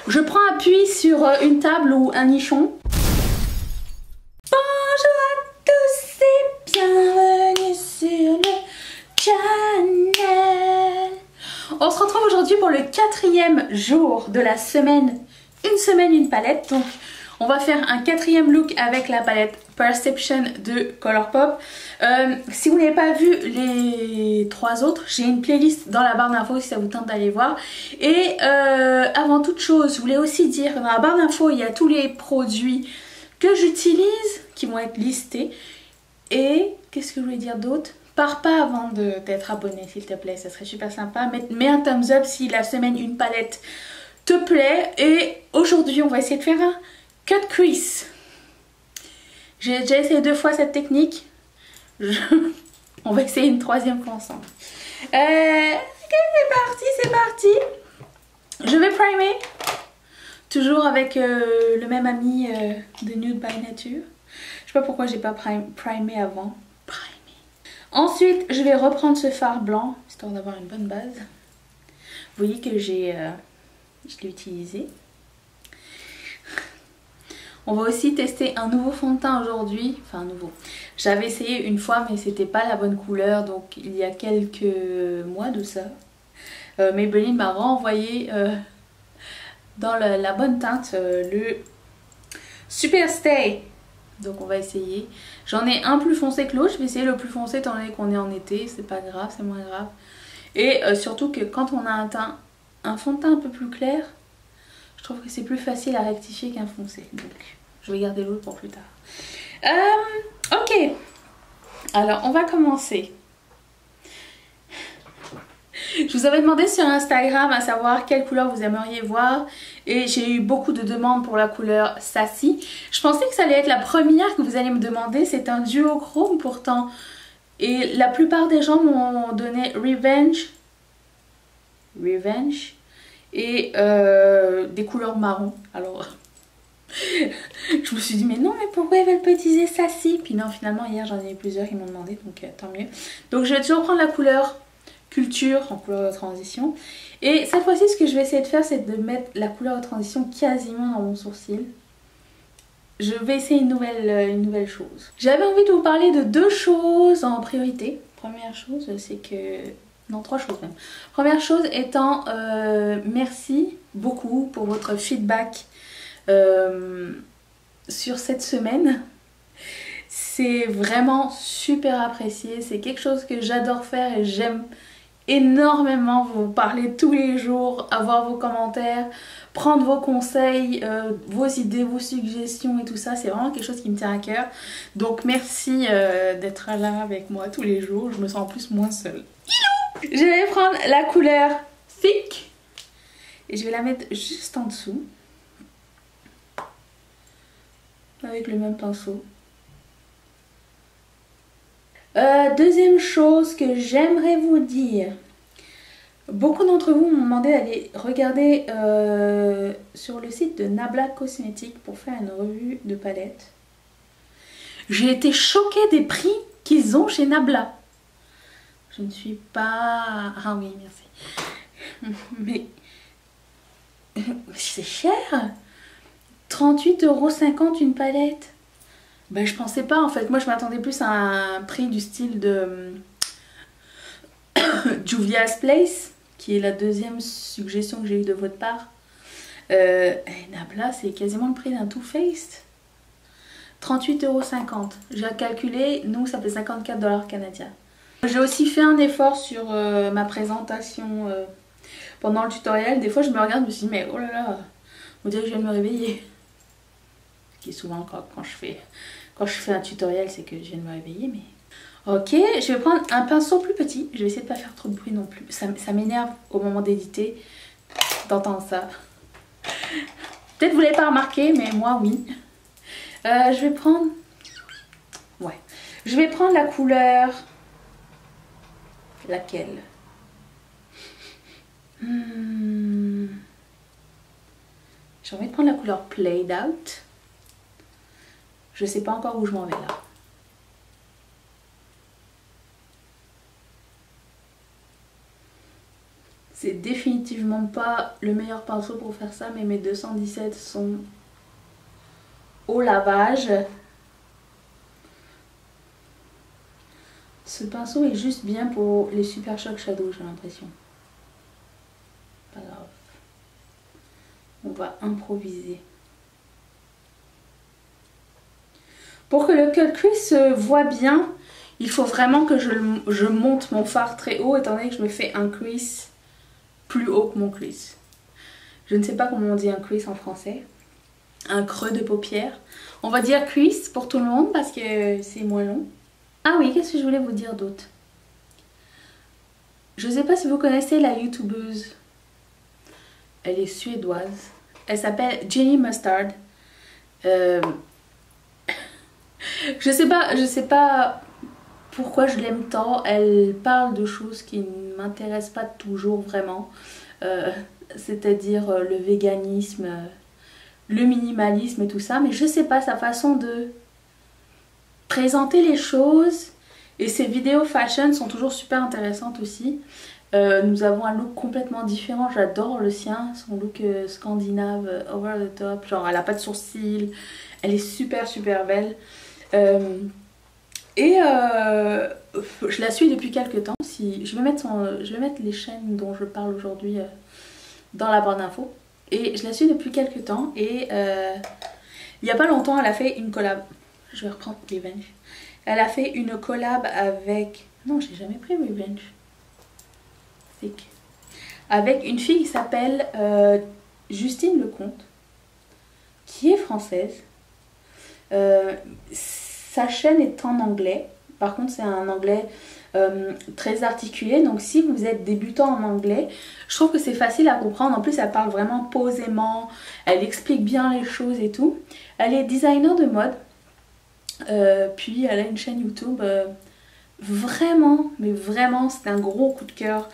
Je prends appui sur une table ou un nichon. Bonjour à tous et bienvenue sur le channel. On se retrouve aujourd'hui pour le 4e jour de la semaine. Une semaine, une palette. Donc on va faire un 4e look avec la palette Perception de Colourpop. Si vous n'avez pas vu les 3 autres, j'ai une playlist dans la barre d'infos si ça vous tente d'aller voir. Et avant toute chose, je voulais aussi dire, dans la barre d'infos, il y a tous les produits que j'utilise qui vont être listés. Et qu'est-ce que je voulais dire d'autre? Pars pas avant d'être abonné s'il te plaît, ça serait super sympa. Mets un thumbs up si la semaine une palette te plaît. Et aujourd'hui on va essayer de faire un cut crease. J'ai déjà essayé 2 fois cette technique. On va essayer une 3e fois ensemble. Ok, c'est parti. Je vais primer. Toujours avec le même ami de Nude by Nature. Je sais pas pourquoi j'ai pas primé avant. Ensuite, je vais reprendre ce fard blanc, histoire d'avoir une bonne base. Vous voyez que je l'ai utilisé. On va aussi tester un nouveau fond de teint aujourd'hui. Enfin, un nouveau. J'avais essayé une fois, mais c'était pas la bonne couleur. Donc, il y a quelques mois de ça. Maybelline m'a renvoyé dans la bonne teinte le Super Stay. Donc on va essayer. J'en ai un plus foncé que l'autre. Je vais essayer le plus foncé étant donné qu'on est en été. C'est pas grave, c'est moins grave. Et surtout que quand on a un fond de teint un peu plus clair, je trouve que c'est plus facile à rectifier qu'un foncé. Donc je vais garder l'autre pour plus tard. Ok. Alors on va commencer. Je vous avais demandé sur Instagram à savoir quelle couleur vous aimeriez voir et j'ai eu beaucoup de demandes pour la couleur Sassy. Je pensais que ça allait être la première que vous allez me demander, c'est un duochrome pourtant. Et la plupart des gens m'ont donné Revenge et des couleurs marron. Alors je me suis dit mais non, mais pourquoi ils veulent pas utiliser Sassy? Puis non, finalement hier j'en ai eu plusieurs qui m'ont demandé, donc tant mieux. Donc je vais toujours prendre la couleur Culture en couleur de transition. Et cette fois-ci, ce que je vais essayer de faire, c'est de mettre la couleur de transition quasiment dans mon sourcil. Je vais essayer une nouvelle chose. J'avais envie de vous parler de 2 choses en priorité. Première chose, c'est que... Non, 3 choses même. Première chose étant, merci beaucoup pour votre feedback sur cette semaine. C'est vraiment super apprécié. C'est quelque chose que j'adore faire et j'aime énormément vous parler tous les jours, avoir vos commentaires, prendre vos conseils, vos idées, vos suggestions et tout ça. C'est vraiment quelque chose qui me tient à cœur. Donc merci d'être là avec moi tous les jours. Je me sens en plus moins seule. Je vais prendre la couleur Thick et je vais la mettre juste en dessous avec le même pinceau. Deuxième chose que j'aimerais vous dire, beaucoup d'entre vous m'ont demandé d'aller regarder sur le site de Nabla Cosmétiques pour faire une revue de palette. J'ai été choquée des prix qu'ils ont chez Nabla. Je ne suis pas... Ah oui, merci. Mais c'est cher. 38,50 € une palette. Ben, je pensais pas en fait, moi je m'attendais plus à un prix du style de Juvia's Place, qui est la 2e suggestion que j'ai eue de votre part. Nabla, c'est quasiment le prix d'un Too Faced. 38,50 €. J'ai calculé, nous ça fait 54 $ canadiens. J'ai aussi fait un effort sur ma présentation pendant le tutoriel. Des fois je me regarde, je me suis dit mais oh là là, on dirait que je viens de me réveiller. Ce qui est souvent quand je fais un tutoriel, c'est que je viens de me réveiller, mais... Ok, je vais prendre un pinceau plus petit. Je vais essayer de ne pas faire trop de bruit non plus. Ça m'énerve au moment d'éditer d'entendre ça. Peut-être vous ne l'avez pas remarqué, mais moi oui. Je vais prendre... Ouais. Je vais prendre la couleur... Laquelle? J'ai envie de prendre la couleur Played Out. Je sais pas encore où je m'en vais là. C'est définitivement pas le meilleur pinceau pour faire ça, mais mes 217 sont au lavage. Ce pinceau est juste bien pour les Super Shock Shadow, j'ai l'impression. Pas grave. On va improviser. Pour que le cut crease se voit bien, il faut vraiment que je monte mon fard très haut, étant donné que je me fais un crease plus haut que mon crease. Je ne sais pas comment on dit un crease en français. Un creux de paupière. On va dire crease pour tout le monde parce que c'est moins long. Ah oui, qu'est-ce que je voulais vous dire d'autre? Je ne sais pas si vous connaissez la youtubeuse. Elle est suédoise. Elle s'appelle Jenny Mustard. Je sais pas pourquoi je l'aime tant. Elle parle de choses qui ne m'intéressent pas toujours vraiment. C'est-à-dire le véganisme, le minimalisme et tout ça. Mais je sais pas, sa façon de présenter les choses et ses vidéos fashion sont toujours super intéressantes aussi. Nous avons un look complètement différent, j'adore le sien, son look scandinave, over the top, genre elle a pas de sourcils, elle est super belle. Je la suis depuis quelques temps. Je vais mettre les chaînes dont je parle aujourd'hui dans la barre d'infos. Et je la suis depuis quelques temps et il y a pas longtemps elle a fait une collab. Je vais reprendre Revenge. Elle a fait une collab avec... Non, j'ai jamais pris Revenge. Avec une fille qui s'appelle Justine Lecomte, qui est française. Sa chaîne est en anglais. Par contre, c'est un anglais très articulé. Donc, si vous êtes débutant en anglais, je trouve que c'est facile à comprendre. En plus, elle parle vraiment posément. Elle explique bien les choses et tout. Elle est designer de mode. Puis, elle a une chaîne YouTube. Vraiment, mais vraiment, c'est un gros coup de cœur.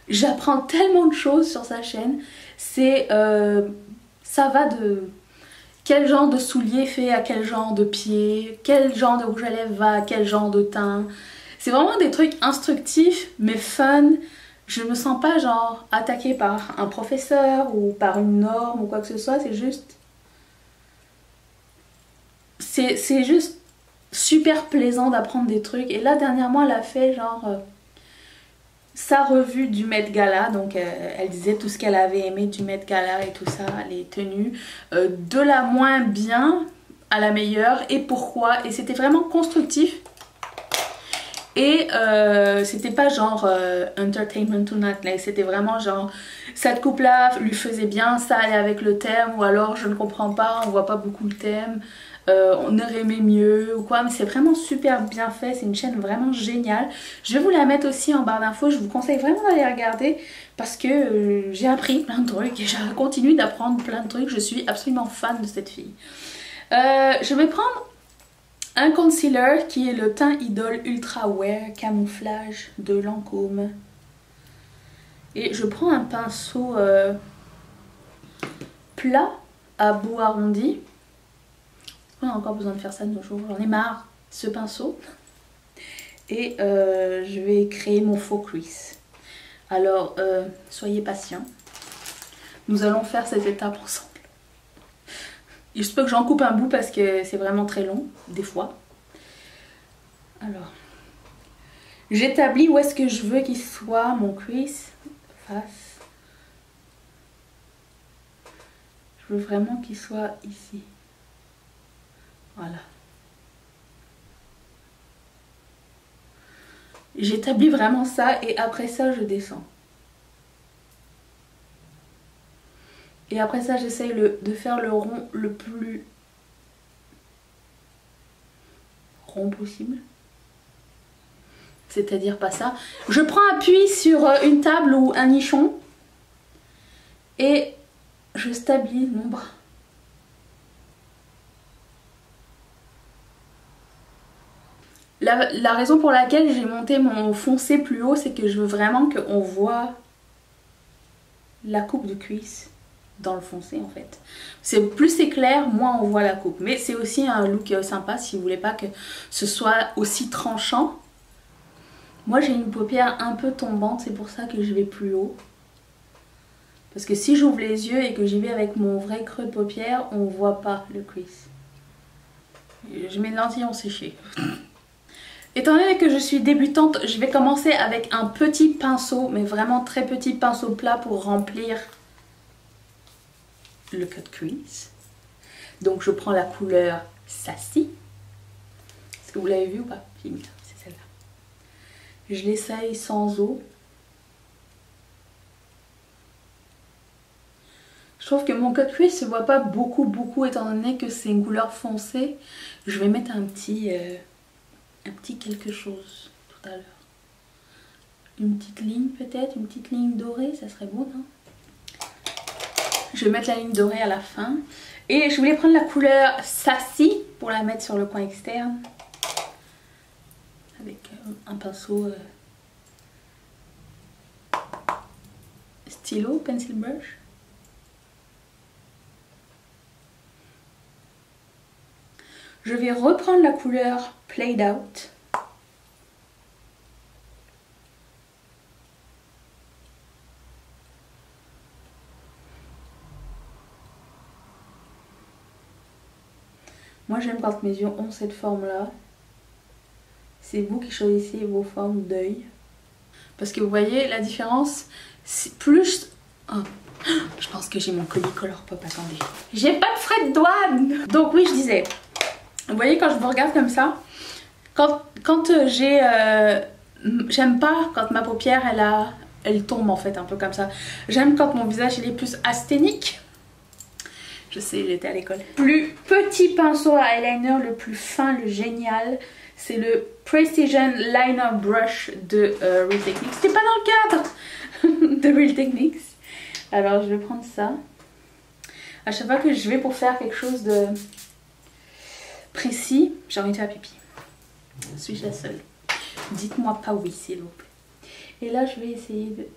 J'apprends tellement de choses sur sa chaîne. Ça va de quel genre de soulier fait à quel genre de pied, quel genre de rouge à lèvres va à quel genre de teint. C'est vraiment des trucs instructifs mais fun. Je me sens pas genre attaquée par un professeur ou par une norme ou quoi que ce soit. C'est juste super plaisant d'apprendre des trucs. Et là dernièrement elle a fait genre... sa revue du Met Gala, donc elle disait tout ce qu'elle avait aimé du Met Gala et tout ça, les tenues, de la moins bien à la meilleure et pourquoi, et c'était vraiment constructif et c'était pas genre Entertainment Tonight, c'était vraiment genre cette coupe là lui faisait bien, ça allait avec le thème, ou alors je ne comprends pas, on voit pas beaucoup le thème. On aurait aimé mieux ou quoi, mais c'est vraiment super bien fait, c'est une chaîne vraiment géniale. Je vais vous la mettre aussi en barre d'infos, je vous conseille vraiment d'aller regarder parce que j'ai appris plein de trucs et je continue d'apprendre plein de trucs, je suis absolument fan de cette fille. Je vais prendre un concealer qui est le Teint Idol Ultra Wear Camouflage de Lancôme. Et je prends un pinceau plat à bout arrondi. On a encore besoin de faire ça de nos jours, j'en ai marre, ce pinceau. Et je vais créer mon faux crease. Alors, soyez patients. Nous allons faire cette étape ensemble. Il se peut que j'en coupe un bout parce que c'est vraiment très long, des fois. Alors, j'établis où est-ce que je veux qu'il soit mon crease face. Je veux vraiment qu'il soit ici. Voilà. J'établis vraiment ça et après ça je descends. Et après ça j'essaye de faire le rond le plus rond possible. C'est-à-dire pas ça. Je prends appui sur une table ou un nichon et je stabilise mon bras. La raison pour laquelle j'ai monté mon foncé plus haut, c'est que je veux vraiment qu'on voit la coupe de cuisse dans le foncé en fait. Plus c'est clair, moins on voit la coupe. Mais c'est aussi un look sympa si vous voulez pas que ce soit aussi tranchant. Moi j'ai une paupière un peu tombante, c'est pour ça que je vais plus haut. Parce que si j'ouvre les yeux et que j'y vais avec mon vrai creux de paupière, on voit pas le crease. Je mets une lentille en séché. Étant donné que je suis débutante, je vais commencer avec un petit pinceau, mais vraiment très petit pinceau plat pour remplir le cut crease. Donc je prends la couleur Sassy. Est-ce que vous l'avez vu ou pas? C'est celle-là. Je l'essaye sans eau. Je trouve que mon cut crease se voit pas beaucoup étant donné que c'est une couleur foncée. Je vais mettre un petit quelque chose tout à l'heure. Une petite ligne peut-être, une petite ligne dorée, ça serait beau, non? Je vais mettre la ligne dorée à la fin. Et je voulais prendre la couleur Sassy pour la mettre sur le coin externe. Avec un pinceau stylo, pencil brush. Je vais reprendre la couleur Played Out. Moi j'aime quand mes yeux ont cette forme-là. C'est vous qui choisissez vos formes d'œil. Parce que vous voyez la différence, c'est plus... Oh. Je pense que j'ai mon colis Colourpop, attendez. J'ai pas de frais de douane. Donc oui, je disais... Vous voyez quand je vous regarde comme ça, quand j'ai... j'aime pas quand ma paupière elle tombe en fait un peu comme ça. J'aime quand mon visage il est plus asthénique. Je sais, j'étais à l'école. Plus petit pinceau à eyeliner, le plus fin, le génial, c'est le Precision Liner Brush de Real Techniques. C'était pas dans le cadre de Real Techniques. Alors je vais prendre ça. À chaque fois que je vais pour faire quelque chose de précis, j'ai envie de faire pipi. Suis-je la seule? Dites-moi pas oui s'il vous plaît. Et là je vais essayer de...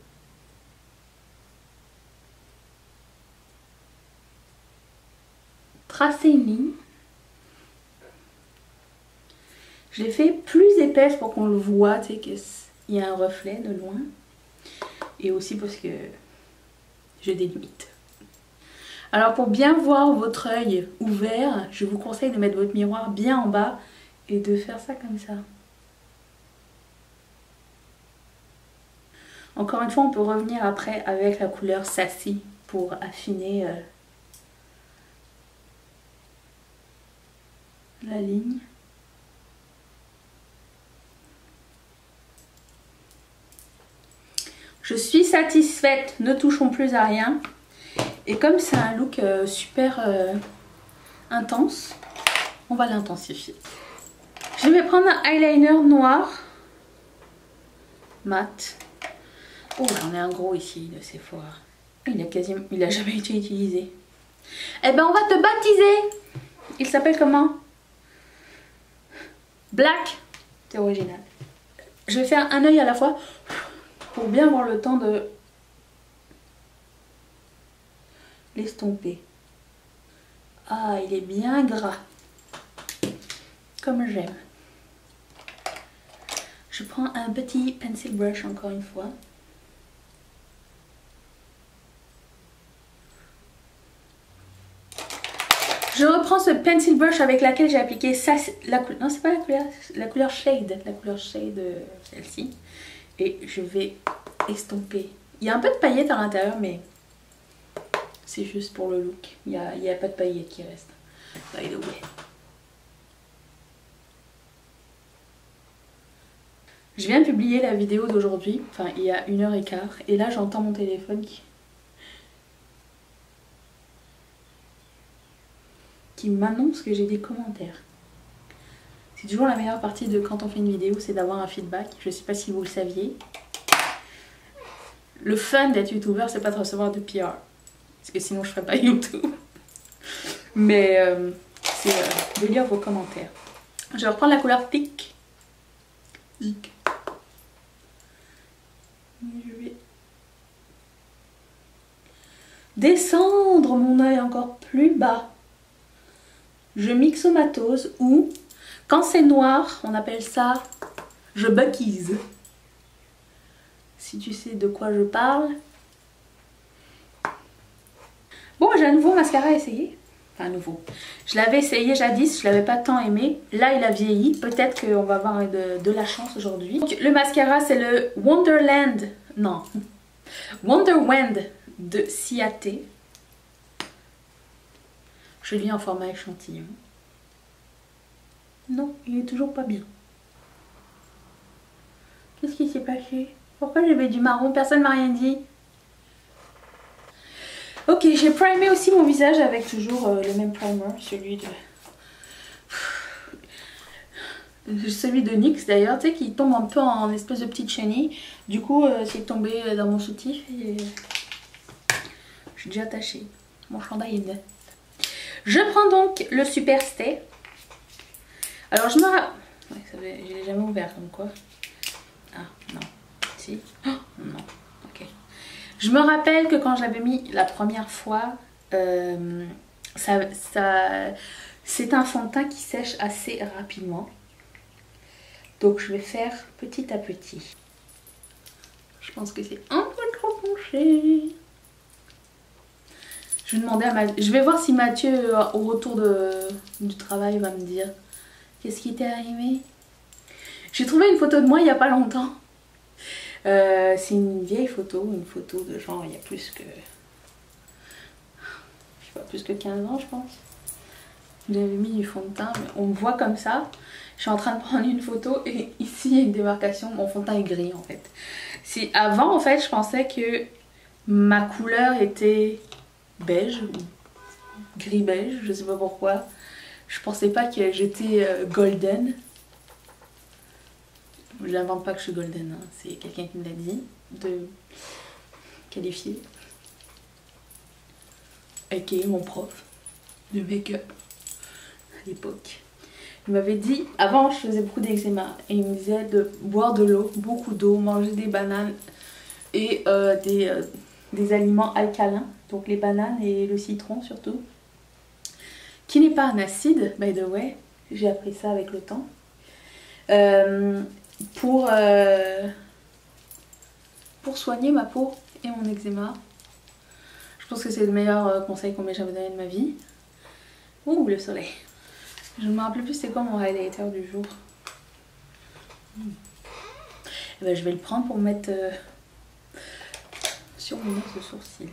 tracer une ligne. Je l'ai fait plus épaisse pour qu'on le voit, tu sais, qu'il y a un reflet de loin. Et aussi parce que je délimite. Alors pour bien voir votre œil ouvert, je vous conseille de mettre votre miroir bien en bas et de faire ça comme ça. Encore une fois, on peut revenir après avec la couleur Sassy pour affiner la ligne. Je suis satisfaite, ne touchons plus à rien. Et comme c'est un look super intense, on va l'intensifier. Je vais prendre un eyeliner noir, mat. Oh, j'en ai un gros ici de Sephora. Il a jamais été utilisé. Eh ben, on va te baptiser. Il s'appelle comment? Black. C'est original. Je vais faire un œil à la fois pour bien avoir le temps de l'estomper. Ah, il est bien gras. Comme j'aime. Je prends un petit pencil brush encore une fois. Je reprends ce pencil brush avec laquelle j'ai appliqué ça, non c'est pas la couleur shade, celle-ci. Et je vais estomper. Il y a un peu de paillettes à l'intérieur, mais c'est juste pour le look. Il n'y a pas de paillettes qui restent. By the way. Je viens de publier la vidéo d'aujourd'hui, enfin il y a 1h15, et là j'entends mon téléphone qui m'annonce que j'ai des commentaires. C'est toujours la meilleure partie de quand on fait une vidéo, c'est d'avoir un feedback. Je sais pas si vous le saviez. Le fun d'être youtubeur, c'est pas de recevoir de PR. Parce que sinon je ferais pas YouTube. Mais c'est de lire vos commentaires. Je vais reprendre la couleur Peak. Je vais descendre mon œil encore plus bas. Je myxomatose ou, quand c'est noir, on appelle ça je buckise. Si tu sais de quoi je parle. Bon, j'ai un nouveau mascara à essayer. Enfin, nouveau. Je l'avais essayé jadis, je l'avais pas tant aimé. Là, il a vieilli. Peut-être qu'on va avoir de la chance aujourd'hui. Le mascara, c'est le Wonderland. Non. Wonderwand de Ciaté. Je lis en format échantillon. Non, il est toujours pas bien. Qu'est-ce qui s'est passé? Pourquoi j'avais du marron? Personne m'a rien dit. Ok, j'ai primé aussi mon visage avec toujours le même primer, celui de NYX d'ailleurs, tu sais, qui tombe un peu en espèce de petite chenille. Du coup, c'est tombé dans mon soutif et j'ai déjà attaché. Mon chandail est neuf. Je prends donc le Super Stay. Alors je me rappelle... Ouais, je l'ai jamais ouvert comme quoi. Ah, non. Si. Oh, non. Ok. Je me rappelle que quand je l'avais mis la première fois, c'est un fond de teint qui sèche assez rapidement. Donc je vais faire petit à petit. Je pense que c'est un peu trop penché. Je vais demander à je vais voir si Mathieu, au retour du travail, va me dire qu'est-ce qui t'est arrivé. J'ai trouvé une photo de moi il n'y a pas longtemps. C'est une vieille photo, une photo de genre il y a plus que... Je sais pas, plus que 15 ans je pense. J'avais mis du fond de teint, mais on me voit comme ça. Je suis en train de prendre une photo et ici il y a une démarcation, mon fond de teint est gris en fait. Avant en fait je pensais que ma couleur était beige, gris beige, je sais pas pourquoi. Je pensais pas que j'étais golden. Je n'invente pas que je suis golden, hein. C'est quelqu'un qui me l'a dit, de qualifier. A.k.a. mon prof de make-up à l'époque. Il m'avait dit, avant je faisais beaucoup d'eczéma et il me disait de boire de l'eau, beaucoup d'eau, manger des bananes et des aliments alcalins, donc les bananes et le citron surtout, qui n'est pas un acide, by the way, j'ai appris ça avec le temps, pour soigner ma peau et mon eczéma. Je pense que c'est le meilleur conseil qu'on m'ait jamais donné de ma vie. Ouh, le soleil. Je ne me rappelle plus c'est quoi mon highlighter du jour. Et ben, je vais le prendre pour mettre sur mon axe de sourcil.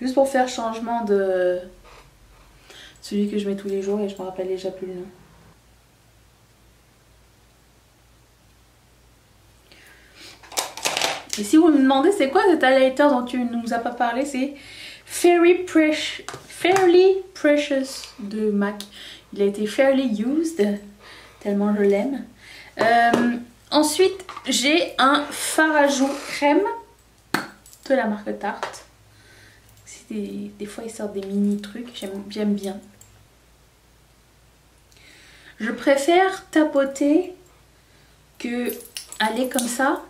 Juste pour faire changement de celui que je mets tous les jours et je me rappelle déjà plus le nom. Et si vous me demandez c'est quoi cet highlighter dont tu ne nous as pas parlé, c'est Fairly Precious de MAC. Il a été fairly used, tellement je l'aime. Ensuite, j'ai un fard à joues crème de la marque Tarte. Des fois, ils sortent des mini trucs, j'aime bien. Je préfère tapoter que aller comme ça,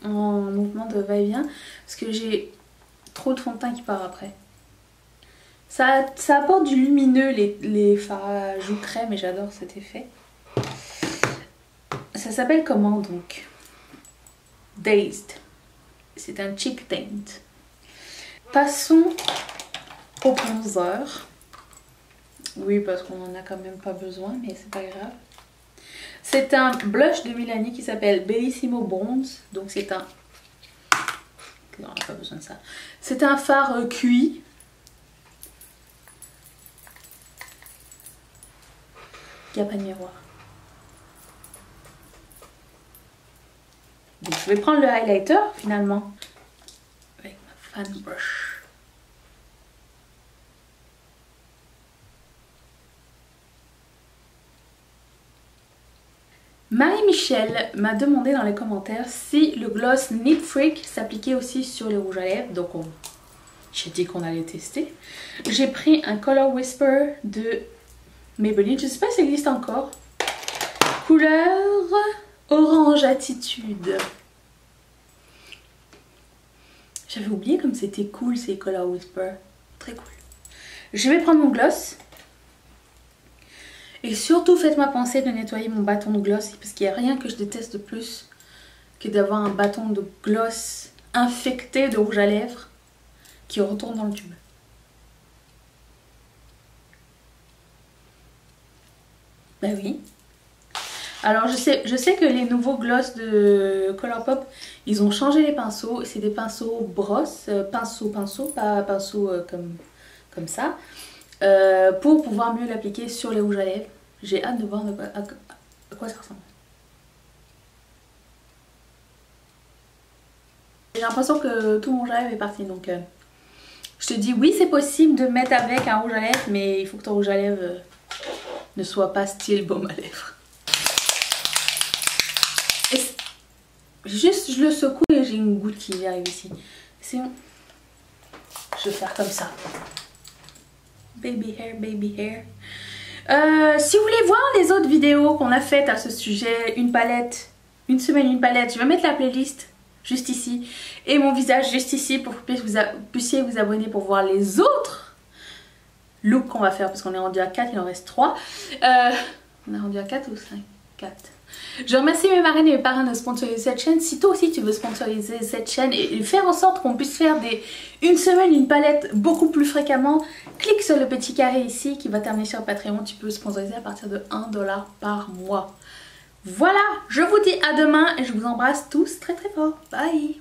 en mouvement de va-et-vient, parce que j'ai trop de fond de teint qui part après. Ça apporte du lumineux les fards à joues crème et j'adore cet effet. Ça s'appelle comment donc? Dazed. C'est un cheek tint. Passons au bronzer. Oui, parce qu'on en a quand même pas besoin, mais c'est pas grave. C'est un blush de Milani qui s'appelle Bellissimo Bronze. Donc c'est un... Non, on n'a pas besoin de ça. C'est un fard cuit. Il n'y a pas de miroir. Donc je vais prendre le highlighter finalement. Avec ma fan brush. Marie-Michel m'a demandé dans les commentaires si le gloss Nip Freak s'appliquait aussi sur les rouges à lèvres. Donc j'ai dit qu'on allait tester. J'ai pris un Color Whisper de Maybelline. Je ne sais pas si ça existe encore. Couleur Orange Attitude. J'avais oublié comme c'était cool ces Color Whisper. Très cool. Je vais prendre mon gloss. Et surtout faites-moi penser de nettoyer mon bâton de gloss parce qu'il n'y a rien que je déteste plus que d'avoir un bâton de gloss infecté de rouge à lèvres qui retourne dans le tube. Bah oui. Alors je sais que les nouveaux gloss de Colourpop, ils ont changé les pinceaux. C'est des pinceaux brosse, pinceau, pas pinceau comme ça. Pour pouvoir mieux l'appliquer sur les rouges à lèvres. J'ai hâte de voir à quoi ça ressemble. J'ai l'impression que tout mon rouge à lèvres est parti, donc je te dis oui, c'est possible de mettre avec un rouge à lèvres, mais il faut que ton rouge à lèvres ne soit pas style baume à lèvres. Et juste je le secoue et j'ai une goutte qui arrive ici. C'est bon. Je vais faire comme ça. Baby hair, baby hair. Si vous voulez voir les autres vidéos qu'on a faites à ce sujet, une palette, une semaine, une palette, je vais mettre la playlist juste ici et mon visage juste ici pour que vous puissiez vous abonner pour voir les autres looks qu'on va faire, parce qu'on est rendu à 4, il en reste 3. On est rendu à 4 ou 5? 4. Je remercie mes marraines et mes parrains de sponsoriser cette chaîne. Si toi aussi tu veux sponsoriser cette chaîne et faire en sorte qu'on puisse faire une semaine, une palette beaucoup plus fréquemment, clique sur le petit carré ici qui va terminer sur Patreon. Tu peux sponsoriser à partir de 1 $ par mois. Voilà, je vous dis à demain et je vous embrasse tous très très fort. Bye.